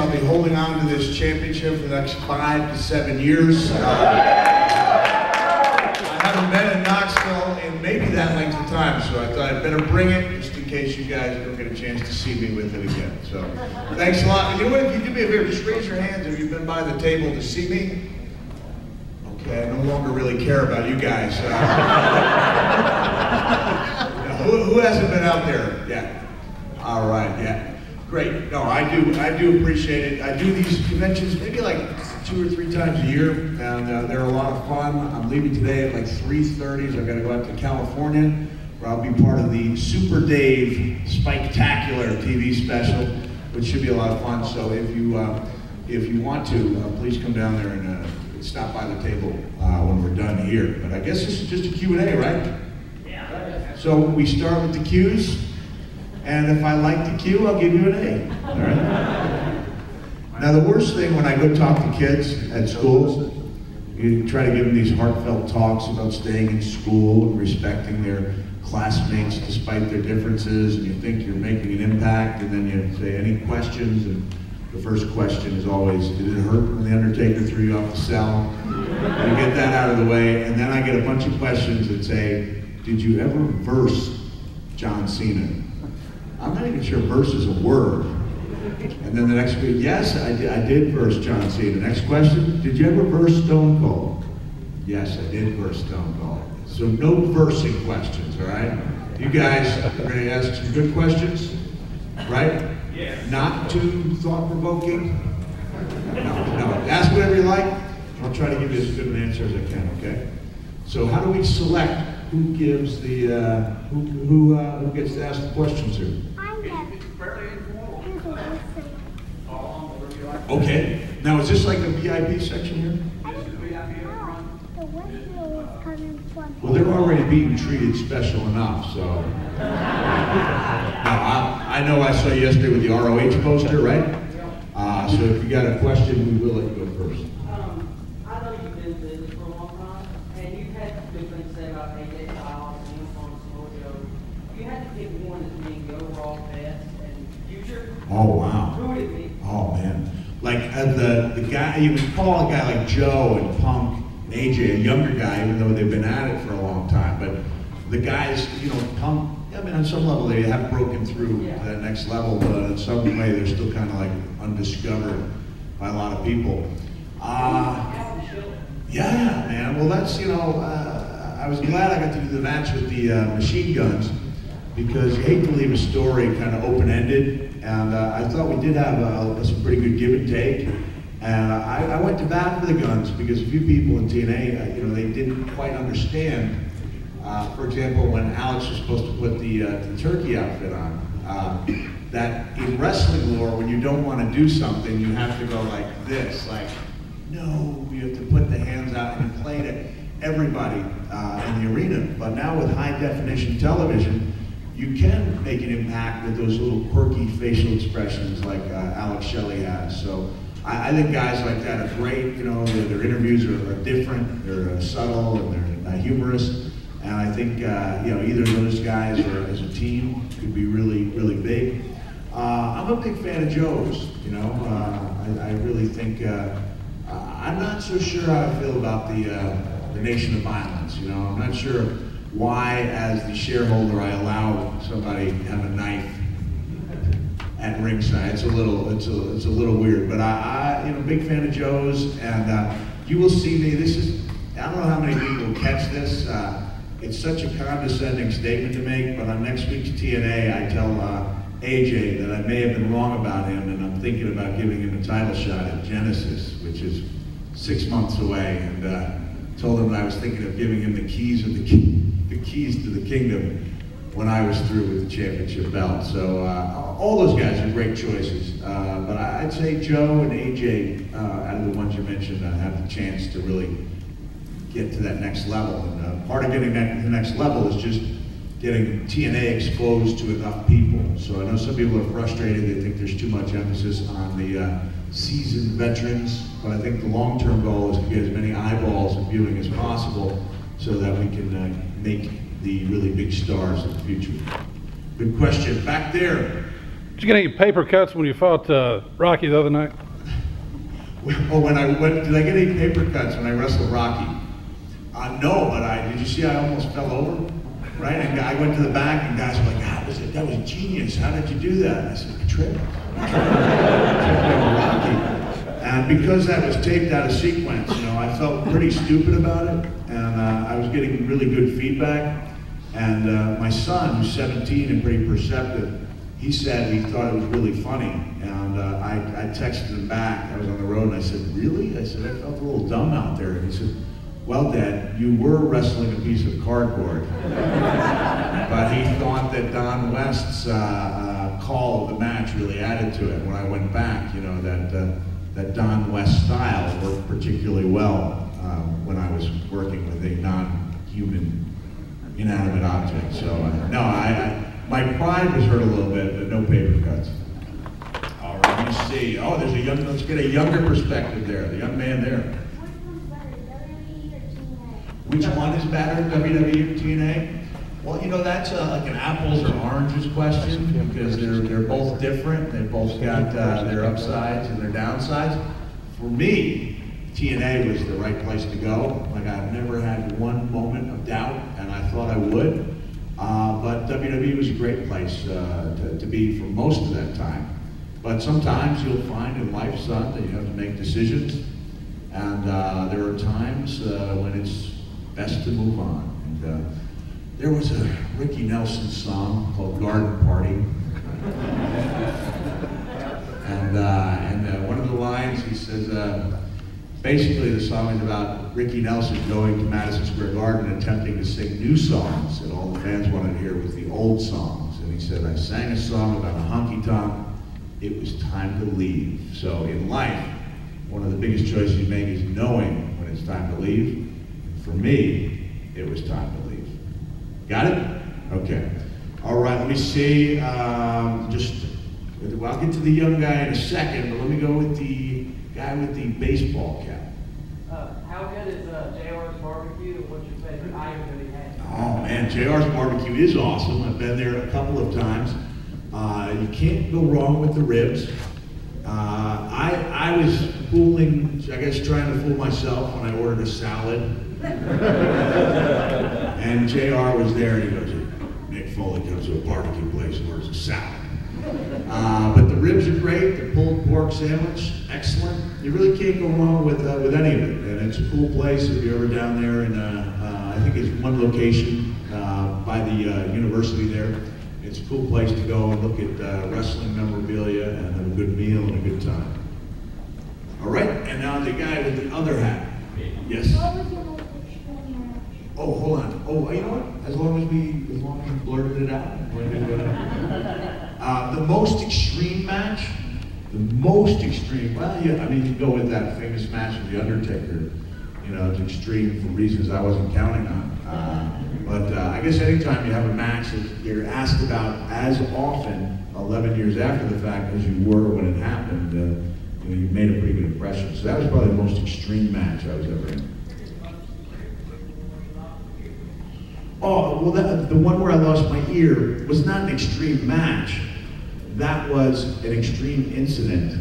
I'll be holding on to this championship for the next 5 to 7 years. I haven't been in Knoxville in maybe that length of time, so I thought I'd better bring it just in case you guys don't get a chance to see me with it again. So thanks a lot. You know what, if you do me a favor, just raise your hands if you've been by the table to see me. Okay, I no longer really care about you guys. Who hasn't been out there yet? All right, yeah. Great. No, I do appreciate it. I do these conventions maybe like 2 or 3 times a year, and they're a lot of fun. I'm leaving today at like 3:30, so I've got to go out to California, where I'll be part of the Super Dave Spike-tacular TV special, which should be a lot of fun. So if you want to, please come down there and stop by the table when we're done here. But I guess this is just a Q&A, right? Yeah. So we start with the Q's. And if I like the Q, I'll give you an A, all right? Now the worst thing when I go talk to kids at schools, you try to give them these heartfelt talks about staying in school and respecting their classmates despite their differences, and you think you're making an impact, and then you say, any questions? And the first question is always, did it hurt when the Undertaker threw you off the cell? You get that out of the way, and then I get a bunch of questions that say, did you ever verse John Cena? I'm not even sure verse is a word. And then the next week, yes, I did verse John Cena. Next question, did you ever verse Stone Cold? Yes, I did verse Stone Cold. So no versing questions, all right? You guys are going to ask some good questions, right? Yeah. Not too thought-provoking? No. Ask whatever you like. I'll try to give you as good an answer as I can, okay? So how do we select who gives the, who gets to ask the questions here? It's fairly informal. Okay. Now is this like a VIP section here? This is VIP in front. The window is coming from. Well, they're already being treated special enough, so. Now, I know I saw you yesterday with the ROH poster, right? So if you got a question, we will let you go first. I know you've been in business for a long time, and you've had good things to say about AJ Styles and Uniform Mojo. You had to pick one as being the overall best and future. Oh, wow. Who would it be? Oh, man. Like the guy, you would call a guy like Joe and Punk and AJ a younger guy, even though they've been at it for a long time. But the guys, you know, Punk, I mean, on some level they have broken through to that next level, but in some way they're still kind of like undiscovered by a lot of people. Yeah, man. Well, that's, you know, I was glad I got to do the match with the machine guns, because you hate to leave a story kind of open-ended, and I thought we did have some pretty good give and take. And I went to bat for the guns because a few people in TNA, you know, they didn't quite understand. For example, when Alex was supposed to put the turkey outfit on, that in wrestling lore, when you don't want to do something, you have to go like this, like, no, you have to put the hands out and play to everybody in the arena. But now with high definition television, you can make an impact with those little quirky facial expressions like Alex Shelley has. So I think guys like that are great. You know, their interviews are different, they're subtle, and they're humorous. And I think you know, either of those guys or as a team could be really, really big. I'm a big fan of Joe's. You know, I really think I'm not so sure how I feel about the Nation of Violence. You know, I'm not sure why, as the shareholder, I allow somebody to have a knife at ringside. It's a little weird. But you know, big fan of Joe's, and you will see me. This is, I don't know how many people catch this. It's such a condescending statement to make, but on next week's TNA, I tell AJ that I may have been wrong about him, and I'm thinking about giving him a title shot at Genesis, which is 6 months away, and told him that I was thinking of giving him the keys to the kingdom when I was through with the championship belt. So all those guys are great choices, but I'd say Joe and AJ, out of the ones you mentioned, have the chance to really get to that next level. And part of getting that to the next level is just getting TNA exposed to enough people. So I know some people are frustrated, they think there's too much emphasis on the seasoned veterans, but I think the long-term goal is to get as many eyeballs and viewing as possible so that we can make the really big stars of the future. Good question. Back there. Did you get any paper cuts when you fought Rocky the other night? Oh, did I get any paper cuts when I wrestled Rocky? No, but did you see I almost fell over? Right? And I went to the back and guys were like, that was genius. How did you do that? And I said, I tripped. I tripped over Rocky. And because that was taped out of sequence, I felt pretty stupid about it. And I was getting really good feedback. And my son, who's 17 and pretty perceptive, he said he thought it was really funny. And I texted him back. I was on the road and I said, really? I said, I felt a little dumb out there. And he said, well, Dad, you were wrestling a piece of cardboard. But he thought that Don West's call of the match really added to it. When I went back, that Don West style worked particularly well when I was working with a non-human inanimate object. So, no, my pride was hurt a little bit, but no paper cuts. All right, let me see. Oh, let's get a younger perspective there. The young man there. Which one is better, WWE or TNA? Well, that's like an apples or oranges question because they're both different. They both got their upsides and their downsides. For me, TNA was the right place to go. Like I've never had one moment of doubt, and I thought I would. But WWE was a great place to be for most of that time. But sometimes you'll find in life, son, that you have to make decisions, and there are times when it's best to move on. And there was a Ricky Nelson song called Garden Party. and one of the lines, he says, basically the song is about Ricky Nelson going to Madison Square Garden attempting to sing new songs, and all the fans wanted to hear was the old songs. And he said, I sang a song about a honky-tonk, it was time to leave. So in life, one of the biggest choices you make is knowing when it's time to leave. For me, it was time to leave. Got it? Okay. All right, let me see. I'll get to the young guy in a second, but let me go with the guy with the baseball cap. How good is JR's barbecue, and what's your favorite item that he has? Oh man, JR's barbecue is awesome. I've been there a couple of times. You can't go wrong with the ribs. I was trying to fool myself when I ordered a salad. And JR was there and he goes, Mick Foley comes to a barbecue place and orders a salad. But the ribs are great, the pulled pork sandwich, excellent. You really can't go wrong with any of it. And it's a cool place if you're ever down there in, I think it's one location by the university there. It's a cool place to go and look at wrestling memorabilia and have a good meal and a good time. All right, and now the guy with the other hat. Yes? Oh, hold on. Oh, you know what? As long as we blurted it out. The most extreme match, well, yeah, I mean, you go with that famous match with The Undertaker. It's extreme for reasons I wasn't counting on. But I guess anytime you have a match that you're asked about as often, 11 years after the fact, as you were when it happened, you made a pretty good impression. So that was probably the most extreme match I was ever in. Oh, well, the one where I lost my ear was not an extreme match. That was an extreme incident.